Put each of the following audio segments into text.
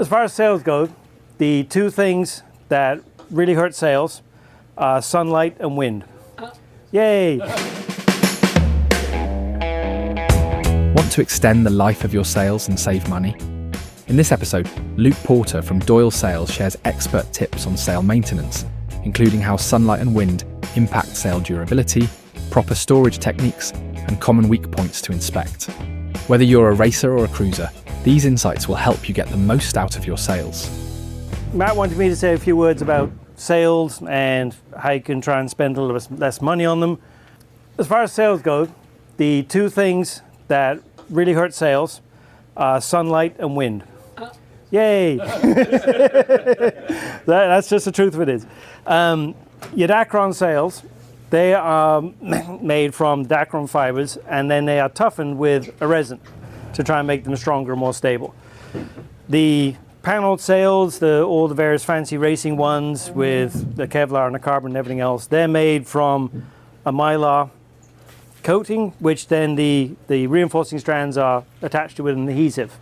As far as sails go, the two things that really hurt sails are sunlight and wind. Yay! Want to extend the life of your sails and save money? In this episode, Luke Porter from Doyle Sails shares expert tips on sail maintenance, including how sunlight and wind impact sail durability, proper storage techniques, and common weak points to inspect. Whether you're a racer or a cruiser, these insights will help you get the most out of your sails. Matt wanted me to say a few words about sails and how you can try and spend a little bit less money on them. As far as sails go, the two things that really hurt sails are sunlight and wind. Yay! That's just the truth of it is. Your Dacron sails, they are made from Dacron fibers, and then they are toughened with a resin to try and make them stronger and more stable. The paneled sails, all the various fancy racing ones with the Kevlar and the carbon and everything else, they're made from a mylar coating, which then the reinforcing strands are attached to with an adhesive.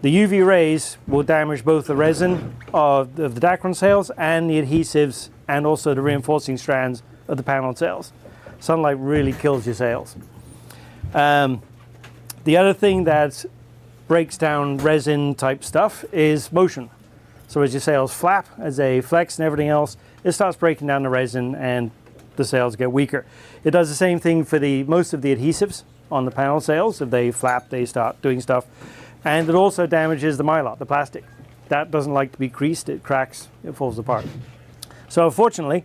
The UV rays will damage both the resin of the Dacron sails and the adhesives and also the reinforcing strands of the paneled sails. Sunlight really kills your sails. The other thing that breaks down resin type stuff is motion. So as your sails flap, as they flex and everything else, it starts breaking down the resin and the sails get weaker. It does the same thing for most of the adhesives on the panel sails. If they flap, they start doing stuff. And it also damages the mylar, the plastic. That doesn't like to be creased, it cracks, it falls apart. So fortunately,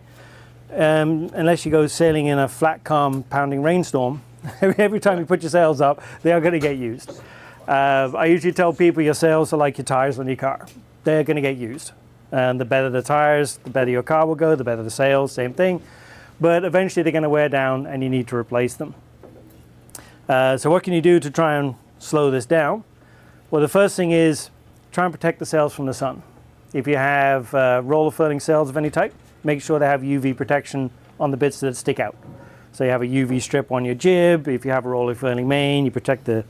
unless you go sailing in a flat, calm, pounding rainstorm, every time you put your sails up, they are going to get used. I usually tell people your sails are like your tires on your car. They're going to get used. And the better the tires, the better your car will go, the better the sails, same thing. But eventually they're going to wear down and you need to replace them. So what can you do to try and slow this down? Well, the first thing is try and protect the sails from the sun. If you have roller furling sails of any type, make sure they have UV protection on the bits that stick out. So you have a UV strip on your jib. If you have a roller furling main, you protect the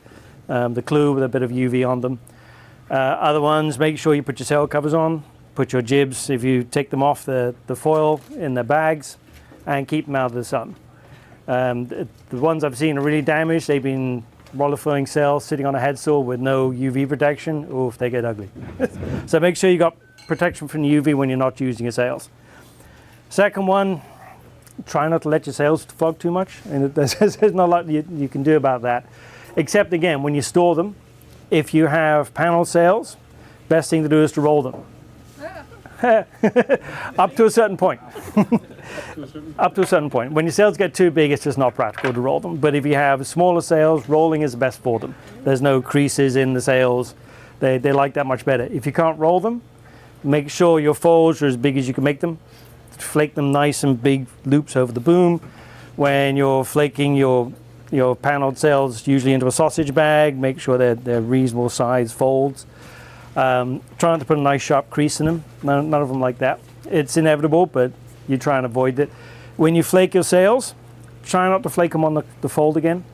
clew with a bit of UV on them. Other ones, make sure you put your sail covers on. Put your jibs, if you take them off the foil, in the bags and keep them out of the sun. The ones I've seen are really damaged. They've been roller furling sails sitting on a headsail with no UV protection. Oof, they get ugly. So make sure you got protection from the UV when you're not using your sails. Second one, try not to let your sails fog too much. And there's not a lot you can do about that. Except again, when you store them, if you have panel sails, best thing to do is to roll them. Up to a certain point. Up to a certain point. When your sails get too big, it's just not practical to roll them. But if you have smaller sails, rolling is the best for them. There's no creases in the sails. They like that much better. If you can't roll them, make sure your folds are as big as you can make them. Flake them nice and big loops over the boom. When you're flaking your paneled sails, usually into a sausage bag, make sure they're reasonable size folds. Try not to put a nice sharp crease in them. None of them like that. It's inevitable, but you try and avoid it. When you flake your sails, try not to flake them on the fold again.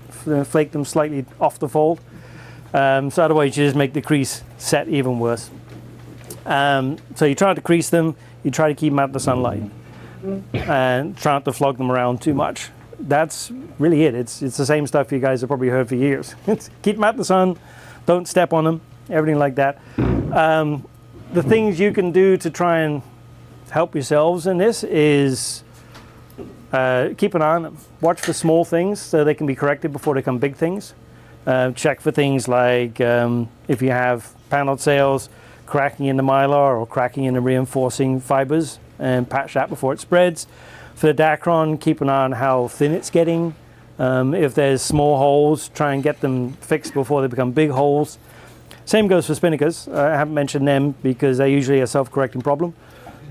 Flake them slightly off the fold. So otherwise you just make the crease set even worse. So you try not to crease them. You try to keep them out of the sunlight. And try not to flog them around too much. That's really it. It's the same stuff you guys have probably heard for years. Keep them out of the sun. Don't step on them. Everything like that. The things you can do to try and help yourselves in this is keep an eye on them. Watch for small things so they can be corrected before they become big things. Check for things like if you have paneled sails, cracking in the mylar or cracking in the reinforcing fibers, and patch that before it spreads. For the Dacron, keep an eye on how thin it's getting. If there's small holes, try and get them fixed before they become big holes. Same goes for spinnakers. I haven't mentioned them because they're usually a self-correcting problem.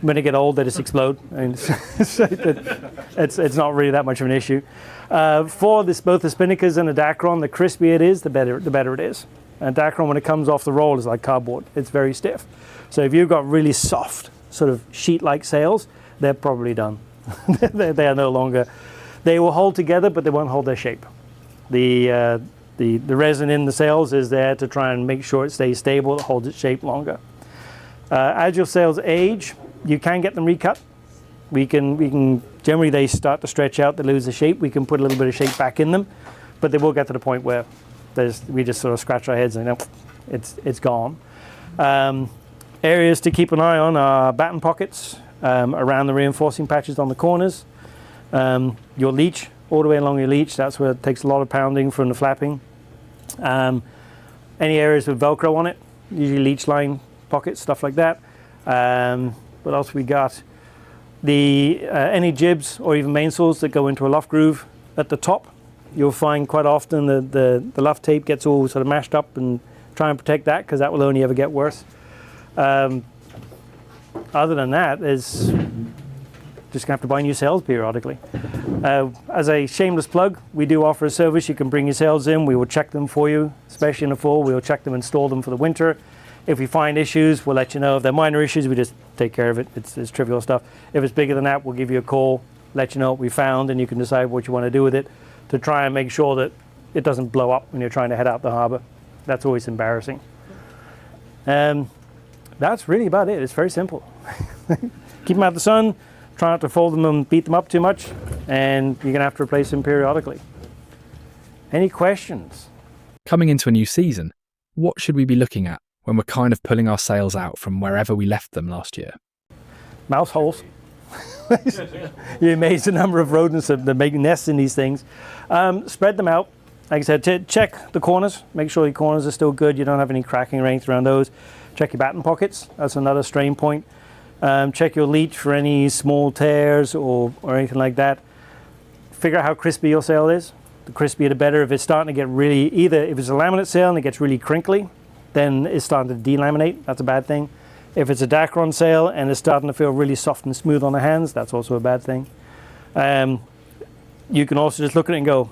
When they get old, they just explode. I mean, it's not really that much of an issue. For both the spinnakers and the Dacron, the crispier it is, the better it is. And Dacron, when it comes off the roll, is like cardboard. It's very stiff. So if you've got really soft, sort of sheet-like sails, they're probably done. They are no longer. They will hold together, but they won't hold their shape. The The resin in the sails is there to try and make sure it stays stable, it holds its shape longer. As your sails age, you can get them recut. We can generally they start to stretch out, they lose the shape. We can put a little bit of shape back in them, but they will get to the point where we just sort of scratch our heads and it's gone. Areas to keep an eye on are batten pockets around the reinforcing patches on the corners. Your leech, all the way along your leech, that's where it takes a lot of pounding from the flapping. Any areas with Velcro on it, usually leech line pockets, stuff like that. What else we got? Any jibs or even mainsails that go into a luff groove at the top, you'll find quite often the luff tape gets all sort of mashed up, and try and protect that because that will only ever get worse. Other than that, is just gonna have to buy new sails periodically. As a shameless plug, we do offer a service. You can bring your sails in, we will check them for you, especially in the fall. We will check them and store them for the winter. If we find issues, we'll let you know. If they're minor issues, we just take care of it. It's trivial stuff. If it's bigger than that, we'll give you a call, let you know what we found, and you can decide what you want to do with it to try and make sure that it doesn't blow up when you're trying to head out the harbor. That's always embarrassing. That's really about it. It's very simple. Keep them out of the sun, try not to fold them and beat them up too much, and you're going to have to replace them periodically. Any questions? Coming into a new season, what should we be looking at when we're kind of pulling our sails out from wherever we left them last year? Mouse holes. You're amazed the number of rodents that make nests in these things. Spread them out. Like I said, check the corners. Make sure your corners are still good. You don't have any cracking or anything around those. Check your batten pockets. That's another strain point. Check your leech for any small tears or anything like that. Figure out how crispy your sail is. The crispier the better. If it's starting to get really, either if it's a laminate sail and it gets really crinkly, then it's starting to delaminate. That's a bad thing. If it's a Dacron sail and it's starting to feel really soft and smooth on the hands, that's also a bad thing. You can also just look at it and go,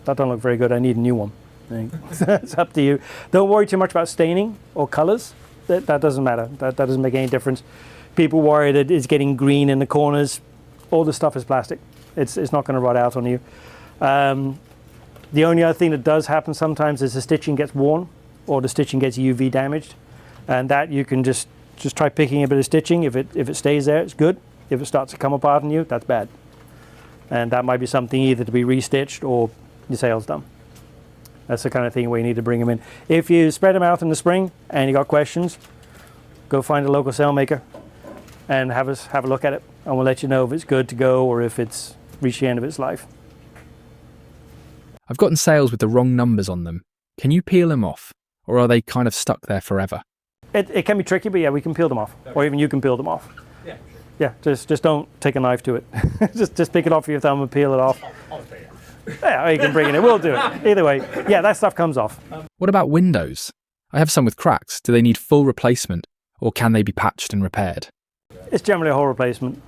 that don't look very good, I need a new one. It's up to you. Don't worry too much about staining or colors. That doesn't matter. That doesn't make any difference. People worry that it's getting green in the corners. All this stuff is plastic. It's not going to rot out on you. The only other thing that does happen sometimes is the stitching gets worn or the stitching gets UV damaged. And that you can just try picking a bit of stitching. If it stays there, it's good. If it starts to come apart on you, that's bad. And that might be something either to be restitched or your sail's done. That's the kind of thing where you need to bring them in. If you spread them out in the spring and you got questions, go find a local sail maker and have a look at it, and we'll let you know if it's good to go or if it's reached the end of its life. I've gotten sails with the wrong numbers on them. Can you peel them off, or are they kind of stuck there forever? It can be tricky, but yeah, we can peel them off, or even you can peel them off. Yeah, sure. Yeah, just don't take a knife to it. just pick it off with your thumb and peel it off. Yeah, or you can bring it in. We'll do it. Either way, yeah, that stuff comes off. What about windows? I have some with cracks. Do they need full replacement, or can they be patched and repaired? It's generally a whole replacement.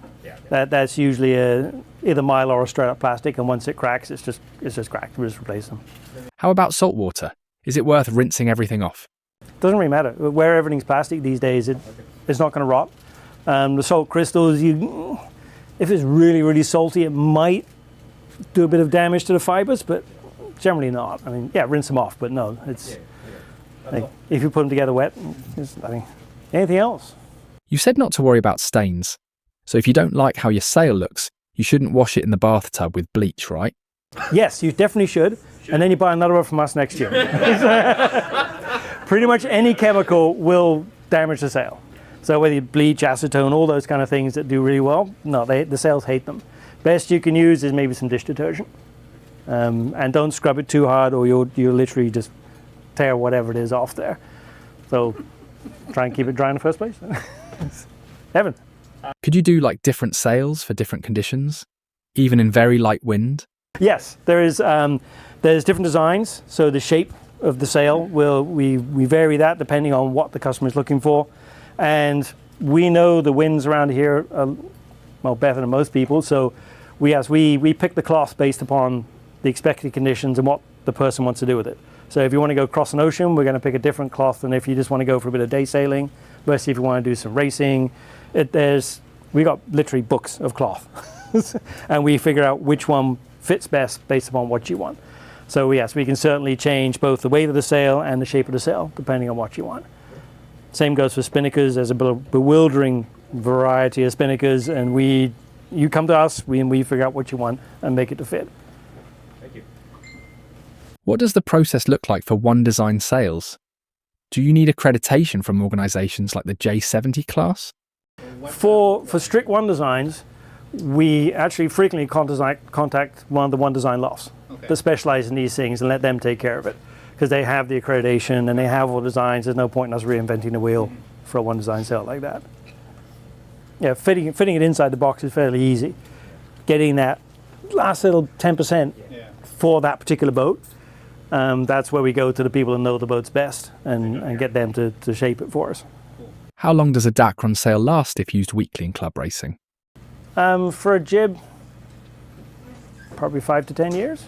That's usually either Mylar or straight up plastic, and once it cracks, it's just cracked. We just replace them. How about salt water? Is it worth rinsing everything off? Doesn't really matter. Where everything's plastic these days, it's not going to rot. The salt crystals, if it's really, really salty, it might do a bit of damage to the fibers, but generally not. I mean, yeah, rinse them off, but no, it's if you put them together wet, anything else. You said not to worry about stains. So if you don't like how your sail looks, you shouldn't wash it in the bathtub with bleach, right? Yes, you definitely should. And then you buy another one from us next year. Pretty much any chemical will damage the sail. So whether you bleach, acetone, all those kind of things that do really well, no, the sails hate them. Best you can use is maybe some dish detergent. And don't scrub it too hard or you'll literally just tear whatever it is off there. So try and keep it dry in the first place. Evan. Could you do like different sails for different conditions, even in very light wind? Yes, there's different designs. So the shape of the sail we vary that depending on what the customer is looking for, and we know the winds around here better than most people. So we pick the cloth based upon the expected conditions and what the person wants to do with it. So if you want to go across an ocean, we're going to pick a different cloth than if you just want to go for a bit of day sailing. Versus if you want to do some racing, we got literally books of cloth, and we figure out which one fits best based upon what you want. So yes, we can certainly change both the weight of the sail and the shape of the sail, depending on what you want. Same goes for spinnakers. There's a bewildering variety of spinnakers, and you come to us, we figure out what you want and make it to fit. Thank you. What does the process look like for one design sails? Do you need accreditation from organisations like the J70 class? For strict one designs, we actually frequently contact one of the one design lofts that specialize in these things and let them take care of it, because they have the accreditation and they have all the designs. There's no point in us reinventing the wheel for a one design sail like that. Yeah, fitting it inside the box is fairly easy. Getting that last little 10% for that particular boat, that's where we go to the people who know the boats best and get them to shape it for us. How long does a Dacron sail last if used weekly in club racing? For a jib, probably 5 to 10 years.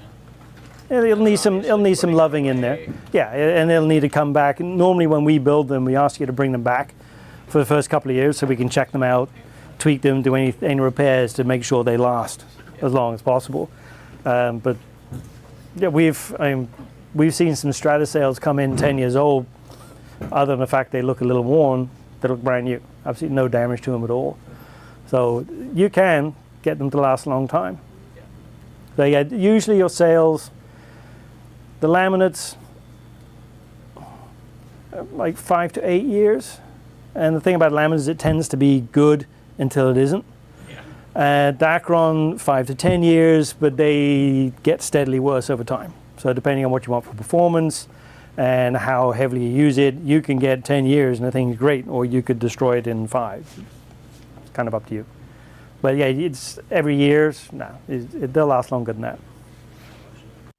It'll need some loving in there. Yeah, and it'll need to come back. And normally when we build them, we ask you to bring them back for the first couple of years so we can check them out, tweak them, do any repairs to make sure they last as long as possible. But yeah, we've seen some Strata sails come in 10 years old. Other than the fact they look a little worn, they look brand new. Absolutely no damage to them at all. So you can get them to last a long time. So yeah, usually your sails, the laminates, like 5 to 8 years. And the thing about laminates is it tends to be good until it isn't. Dacron, 5 to 10 years, but they get steadily worse over time. So depending on what you want for performance and how heavily you use it, you can get 10 years and the thing's great, or you could destroy it in 5. It's kind of up to you. But yeah, it's every year, they'll last longer than that.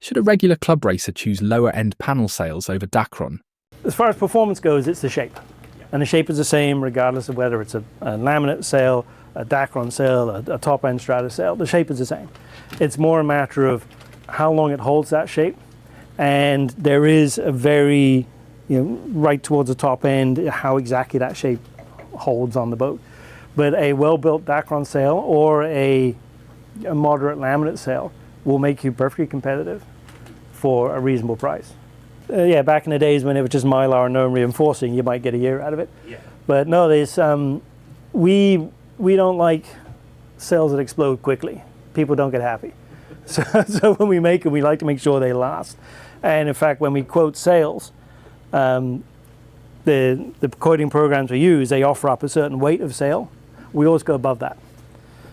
Should a regular club racer choose lower end panel sails over Dacron? As far as performance goes, it's the shape. And the shape is the same regardless of whether it's a laminate sail, a Dacron sail, a top end Strata sail. The shape is the same. It's more a matter of how long it holds that shape. And there is a very, right towards the top end, how exactly that shape holds on the boat. But a well-built Dacron sail or a moderate laminate sail will make you perfectly competitive for a reasonable price. Yeah, back in the days when it was just Mylar and no reinforcing, you might get a year out of it. Yeah. But no, there's we don't like sails that explode quickly. People don't get happy. So when we make them, we like to make sure they last. And in fact, when we quote sails, the quoting programs we use, they offer up a certain weight of sail. We always go above that,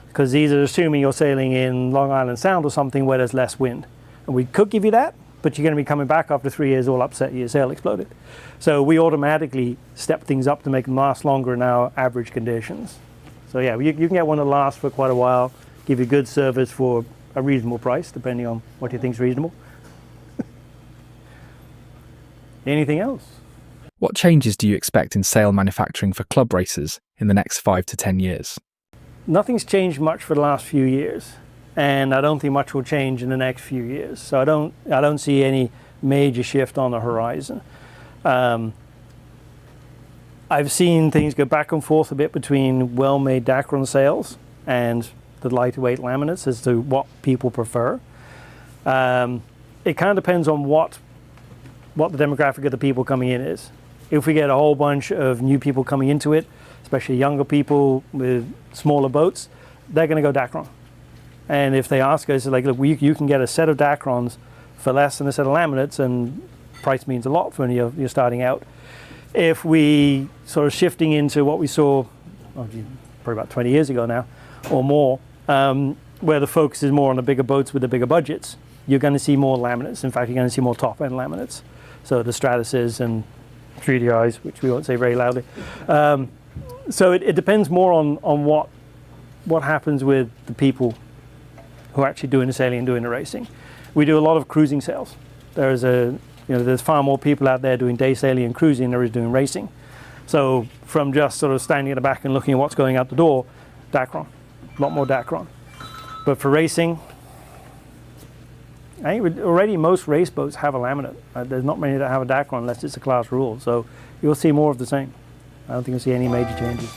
because these are assuming you're sailing in Long Island Sound or something where there's less wind. And we could give you that, but you're going to be coming back after 3 years all upset, your sail exploded. So we automatically step things up to make them last longer in our average conditions. So yeah, you can get one that lasts for quite a while, give you good service for a reasonable price, depending on what you think is reasonable. Anything else? What changes do you expect in sail manufacturing for club racers in the next 5 to 10 years? Nothing's changed much for the last few years, and I don't think much will change in the next few years. So I don't see any major shift on the horizon. I've seen things go back and forth a bit between well-made Dacron sails and the lightweight laminates as to what people prefer. It kind of depends on what the demographic of the people coming in is. If we get a whole bunch of new people coming into it, especially younger people with smaller boats, they're going to go Dacron. And if they ask us, like, look, you can get a set of Dacrons for less than a set of laminates, and price means a lot when you're starting out. If we sort of shifting into what we saw probably about 20 years ago now or more, where the focus is more on the bigger boats with the bigger budgets, you're going to see more laminates. In fact, you're going to see more top-end laminates. So the Stratuses and 3DIs, which we won't say very loudly. So it depends more on what happens with the people who are actually doing the sailing and doing the racing. We do a lot of cruising sails. There's far more people out there doing day sailing and cruising than there is doing racing. So from just sort of standing at the back and looking at what's going out the door, Dacron, a lot more Dacron. But for racing, I think already most race boats have a laminate. There's not many that have a Dacron unless it's a class rule. So you'll see more of the same. I don't think you'll see any major changes.